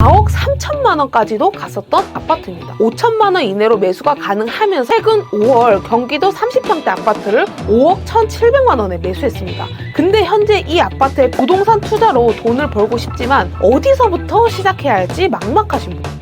4억 3천만 원까지도 갔었던 아파트입니다. 5천만 원 이내로 매수가 가능하면서 최근 5월 경기도 30평대 아파트를 5억 1,700만 원에 매수했습니다. 근데 현재 이 아파트에 부동산 투자로 돈을 벌고 싶지만 어디서부터 시작해야 할지 막막하신 분.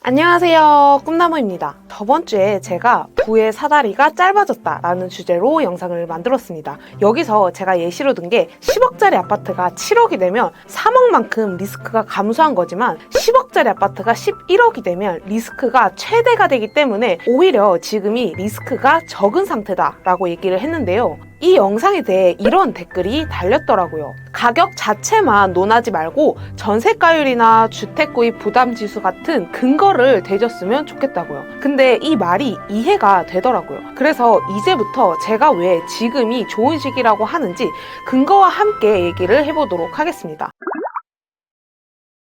안녕하세요, 꿈나무입니다. 저번 주에 제가 부의 사다리가 짧아졌다 라는 주제로 영상을 만들었습니다. 여기서 제가 예시로 든 게 10억짜리 아파트가 7억이 되면 3억만큼 리스크가 감소한 거지만 10억짜리 아파트가 11억이 되면 리스크가 최대가 되기 때문에 오히려 지금이 리스크가 적은 상태다 라고 얘기를 했는데요. 이 영상에 대해 이런 댓글이 달렸더라고요. 가격 자체만 논하지 말고 전세가율이나 주택구입 부담지수 같은 근거를 대줬으면 좋겠다고요. 근데 이 말이 이해가 되더라고요. 그래서 이제부터 제가 왜 지금이 좋은 시기라고 하는지 근거와 함께 얘기를 해보도록 하겠습니다.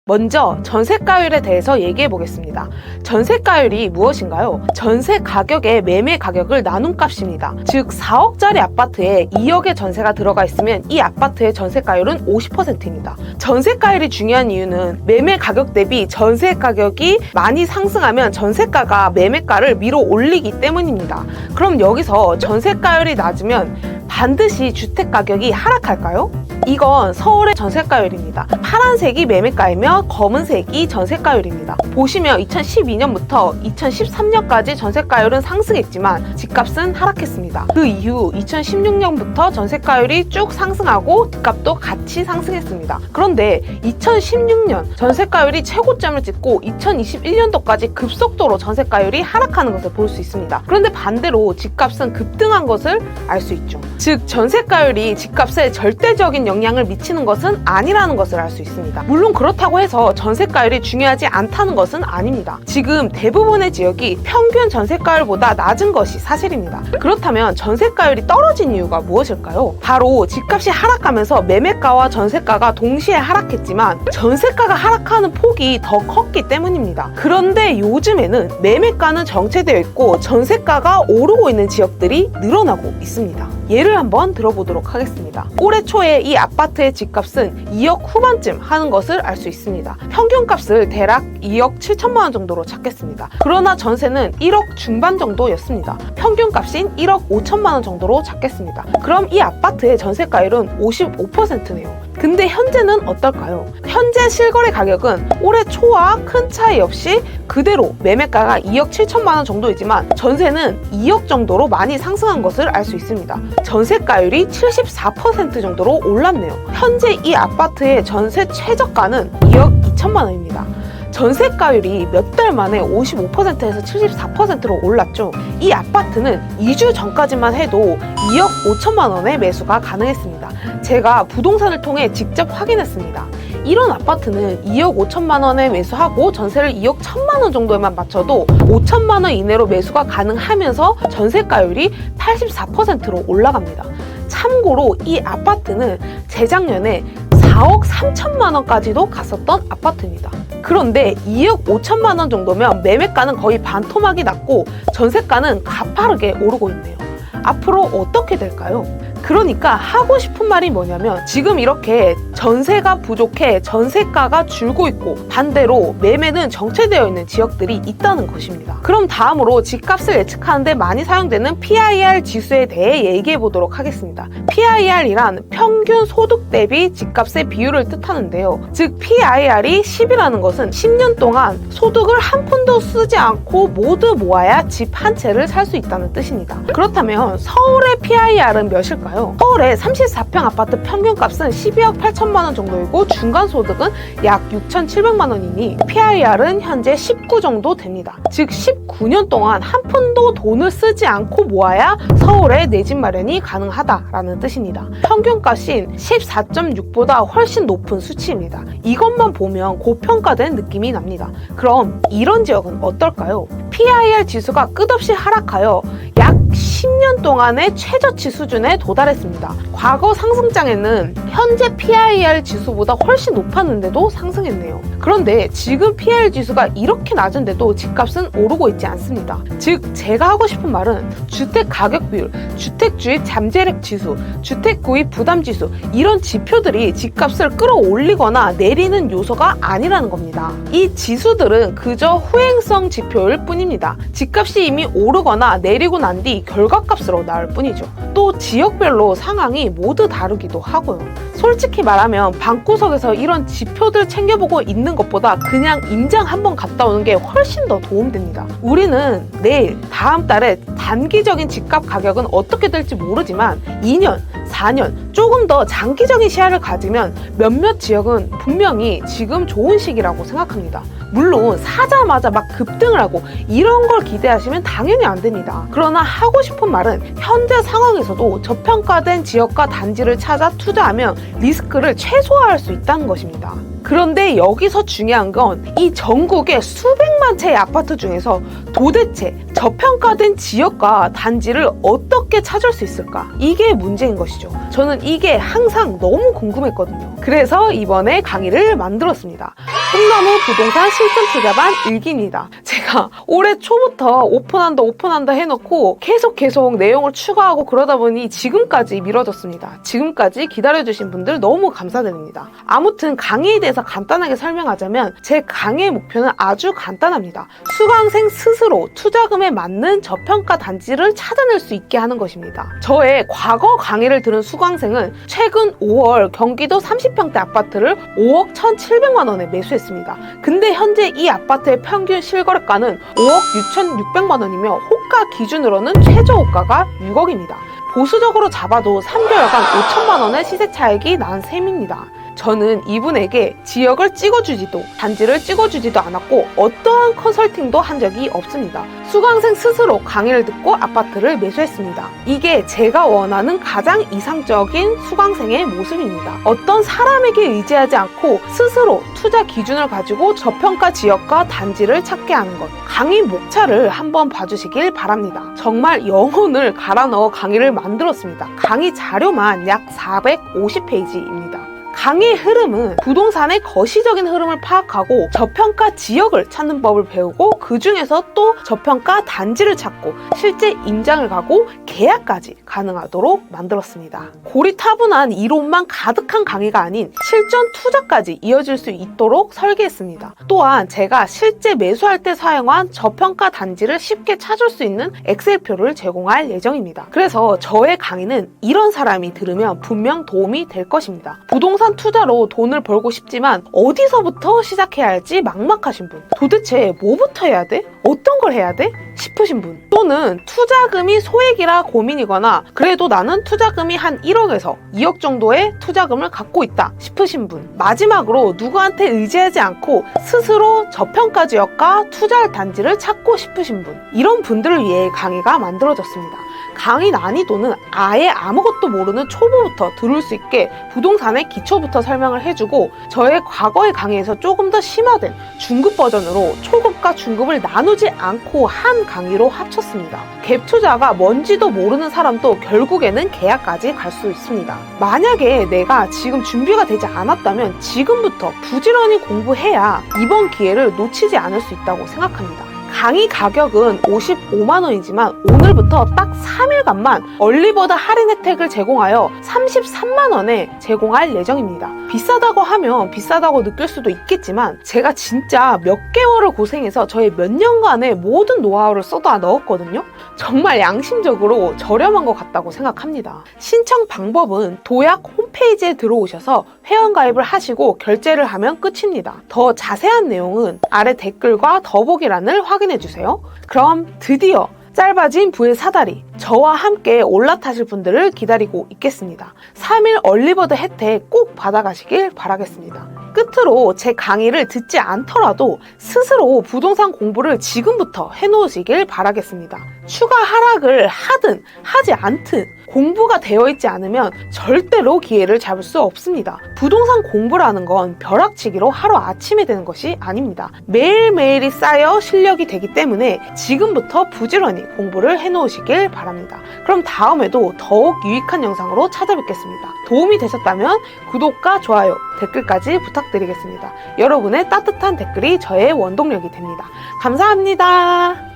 먼저 전세가율에 대해서 얘기해 보겠습니다. 전세가율이 무엇인가요? 전세 가격의 매매 가격을 나눈 값입니다. 즉 4억짜리 아파트에 2억의 전세가 들어가 있으면 이 아파트의 전세가율은 50%입니다. 전세가율이 중요한 이유는 매매 가격 대비 전세 가격이 많이 상승하면 전세가가 매매가를 밀어 올리기 때문입니다. 그럼 여기서 전세가율이 낮으면 반드시 주택 가격이 하락할까요? 이건 서울의 전세가율입니다. 파란색이 매매가이며 검은색이 전세가율입니다. 보시면 2012년부터 2013년까지 전세가율은 상승했지만 집값은 하락했습니다. 그 이후 2016년부터 전세가율이 쭉 상승하고 집값도 같이 상승했습니다. 그런데 2016년 전세가율이 최고점을 찍고 2021년도까지 급속도로 전세가율이 하락하는 것을 볼 수 있습니다. 그런데 반대로 집값은 급등한 것을 알 수 있죠. 즉 전세가율이 집값에 절대적인 영향을 미치는 것은 아니라는 것을 알 수 있습니다. 물론 그렇다고 해서 전세가율이 중요하지 않다는 것은 아닙니다. 지금 대부분의 지역이 평균 전세가율보다 낮은 것이 사실입니다. 그렇다면 전세가율이 떨어진 이유가 무엇일까요? 바로 집값이 하락하면서 매매가와 전세가가 동시에 하락했지만 전세가가 하락하는 폭이 더 컸기 때문입니다. 그런데 요즘에는 매매가는 정체되어 있고 전세가가 오르고 있는 지역들이 늘어나고 있습니다. 예를 한번 들어보도록 하겠습니다. 올해 초에 이 아파트의 집값은 2억 후반쯤 하는 것을 알 수 있습니다. 평균값을 대략 2억 7천만 원 정도로 잡겠습니다. 그러나 전세는 1억 중반 정도였습니다. 평균값인 1억 5천만 원 정도로 잡겠습니다. 그럼 이 아파트의 전세가율은 55%네요. 근데 현재는 어떨까요? 현재 실거래 가격은 올해 초와 큰 차이 없이 그대로 매매가가 2억 7천만 원 정도이지만 전세는 2억 정도로 많이 상승한 것을 알 수 있습니다. 전세가율이 74% 정도로 올랐네요. 현재 이 아파트의 전세 최저가는 2억 2천만 원입니다. 전세가율이 몇 달 만에 55%에서 74%로 올랐죠. 이 아파트는 2주 전까지만 해도 2억 5천만 원의 매수가 가능했습니다. 제가 부동산을 통해 직접 확인했습니다. 이런 아파트는 2억 5천만 원에 매수하고 전세를 2억 1천만 원 정도에만 맞춰도 5천만 원 이내로 매수가 가능하면서 전세가율이 84%로 올라갑니다. 참고로 이 아파트는 재작년에 4억 3천만 원까지도 갔었던 아파트입니다. 그런데 2억 5천만 원 정도면 매매가는 거의 반토막이 났고 전세가는 가파르게 오르고 있네요. 앞으로 어떻게 될까요? 그러니까 하고 싶은 말이 뭐냐면 지금 이렇게 전세가 부족해 전세가가 줄고 있고 반대로 매매는 정체되어 있는 지역들이 있다는 것입니다. 그럼 다음으로 집값을 예측하는데 많이 사용되는 PIR 지수에 대해 얘기해 보도록 하겠습니다. PIR이란 평균 소득 대비 집값의 비율을 뜻하는데요. 즉 PIR이 10이라는 것은 10년 동안 소득을 한 푼도 쓰지 않고 모두 모아야 집 한 채를 살 수 있다는 뜻입니다. 그렇다면 서울의 PIR은 몇일까요? 서울의 34평 아파트 평균값은 12억 8천만 원 정도이고 중간소득은 약 6,700만 원이니 PIR은 현재 19 정도 됩니다. 즉 19년 동안 한 푼도 돈을 쓰지 않고 모아야 서울에 내 집 마련이 가능하다라는 뜻입니다. 평균값인 14.6보다 훨씬 높은 수치입니다. 이것만 보면 고평가된 느낌이 납니다. 그럼 이런 지역은 어떨까요? PIR 지수가 끝없이 하락하여 약 10년 동안의 최저치 수준에 도달했습니다. 과거 상승장에는 현재 PIR 지수보다 훨씬 높았는데도 상승했네요. 그런데 지금 PIR 지수가 이렇게 낮은데도 집값은 오르고 있지 않습니다. 즉 제가 하고 싶은 말은 주택 가격 비율, 주택 주입 잠재력 지수, 주택 구입 부담 지수 이런 지표들이 집값을 끌어올리거나 내리는 요소가 아니라는 겁니다. 이 지수들은 그저 후행성 지표일 뿐입니다. 집값이 이미 오르거나 내리고 난 뒤 결과값으로 나올 뿐이죠. 또 지역별로 상황이 모두 다르기도 하고요. 솔직히 말하면 방구석에서 이런 지표들 챙겨보고 있는 것보다 그냥 임장 한번 갔다 오는 게 훨씬 더 도움됩니다. 우리는 내일, 다음 달에 단기적인 집값 가격은 어떻게 될지 모르지만 2년, 4년, 조금 더 장기적인 시야를 가지면 몇몇 지역은 분명히 지금 좋은 시기라고 생각합니다. 물론 사자마자 막 급등을 하고 이런 걸 기대하시면 당연히 안 됩니다. 그러나 하고 싶은 말은 현재 상황에서도 저평가된 지역과 단지를 찾아 투자하면 리스크를 최소화할 수 있다는 것입니다. 그런데 여기서 중요한 건 이 전국의 수백만 채의 아파트 중에서 도대체 저평가된 지역과 단지를 어떻게 찾을 수 있을까? 이게 문제인 것이죠. 저는 이게 항상 너무 궁금했거든요. 그래서 이번에 강의를 만들었습니다. 꿈나무 부동산 실전 투자반 1기입니다. 제가 올해 초부터 오픈한다 해놓고 계속 내용을 추가하고 그러다 보니 지금까지 미뤄졌습니다. 지금까지 기다려주신 분들 너무 감사드립니다. 아무튼 강의에 대해서 간단하게 설명하자면 제 강의의 목표는 아주 간단합니다. 수강생 스스로 투자금에 맞는 저평가 단지를 찾아낼 수 있게 하는 것입니다. 저의 과거 강의를 들은 수강생은 최근 5월 경기도 30평대 아파트를 5억 1,700만 원에 매수했습니다. 근데 현재 이 아파트의 평균 실거래가는 5억 6,600만 원이며 호가 기준으로는 최저 호가가 6억입니다. 보수적으로 잡아도 3개월간 5천만 원의 시세 차익이 난 셈입니다. 저는 이분에게 지역을 찍어주지도 단지를 찍어주지도 않았고 어떠한 컨설팅도 한 적이 없습니다. 수강생 스스로 강의를 듣고 아파트를 매수했습니다. 이게 제가 원하는 가장 이상적인 수강생의 모습입니다. 어떤 사람에게 의지하지 않고 스스로 투자 기준을 가지고 저평가 지역과 단지를 찾게 하는 것. 강의 목차를 한번 봐주시길 바랍니다. 정말 영혼을 갈아 넣어 강의를 만들었습니다. 강의 자료만 약 450페이지입니다. 강의의 흐름은 부동산의 거시적인 흐름을 파악하고 저평가 지역을 찾는 법을 배우고 그 중에서 또 저평가 단지를 찾고 실제 임장을 가고 계약까지 가능하도록 만들었습니다. 고리타분한 이론만 가득한 강의가 아닌 실전 투자까지 이어질 수 있도록 설계했습니다. 또한 제가 실제 매수할 때 사용한 저평가 단지를 쉽게 찾을 수 있는 엑셀표를 제공할 예정입니다. 그래서 저의 강의는 이런 사람이 들으면 분명 도움이 될 것입니다. 부동산 투자로 돈을 벌고 싶지만 어디서부터 시작해야 할지 막막하신 분, 도대체 뭐부터 해야 돼? 어떤 걸 해야 돼? 싶으신 분, 또는 투자금이 소액이라 고민이거나 그래도 나는 투자금이 한 1억에서 2억 정도의 투자금을 갖고 있다 싶으신 분, 마지막으로 누구한테 의지하지 않고 스스로 저평가 지역과 투자할 단지를 찾고 싶으신 분, 이런 분들을 위해 강의가 만들어졌습니다. 강의 난이도는 아예 아무것도 모르는 초보부터 들을 수 있게 부동산의 기초부터 설명을 해주고 저의 과거의 강의에서 조금 더 심화된 중급 버전으로 초급과 중급을 나누지 않고 한 강의로 합쳤습니다. 갭 투자가 뭔지도 모르는 사람도 결국에는 계약까지 갈 수 있습니다. 만약에 내가 지금 준비가 되지 않았다면 지금부터 부지런히 공부해야 이번 기회를 놓치지 않을 수 있다고 생각합니다. 강의 가격은 55만 원이지만 오늘부터 딱 3일간만 얼리버드 할인 혜택을 제공하여 33만 원에 제공할 예정입니다. 비싸다고 하면 비싸다고 느낄 수도 있겠지만 제가 진짜 몇 개월을 고생해서 저의 몇 년간의 모든 노하우를 쏟아 넣었거든요. 정말 양심적으로 저렴한 것 같다고 생각합니다. 신청 방법은 도약 홈페이지에 들어오셔서 회원가입을 하시고 결제를 하면 끝입니다. 더 자세한 내용은 아래 댓글과 더보기란을 확인해주세요. 그럼 드디어 짧아진 부의 사다리, 저와 함께 올라타실 분들을 기다리고 있겠습니다. 3일 얼리버드 혜택 꼭 받아가시길 바라겠습니다. 끝으로 제 강의를 듣지 않더라도 스스로 부동산 공부를 지금부터 해놓으시길 바라겠습니다. 추가 하락을 하든 하지 않든 공부가 되어 있지 않으면 절대로 기회를 잡을 수 없습니다. 부동산 공부라는 건 벼락치기로 하루아침에 되는 것이 아닙니다. 매일매일이 쌓여 실력이 되기 때문에 지금부터 부지런히 공부를 해놓으시길 바랍니다. 그럼 다음에도 더욱 유익한 영상으로 찾아뵙겠습니다. 도움이 되셨다면 구독과 좋아요, 댓글까지 부탁드리겠습니다. 여러분의 따뜻한 댓글이 저의 원동력이 됩니다. 감사합니다.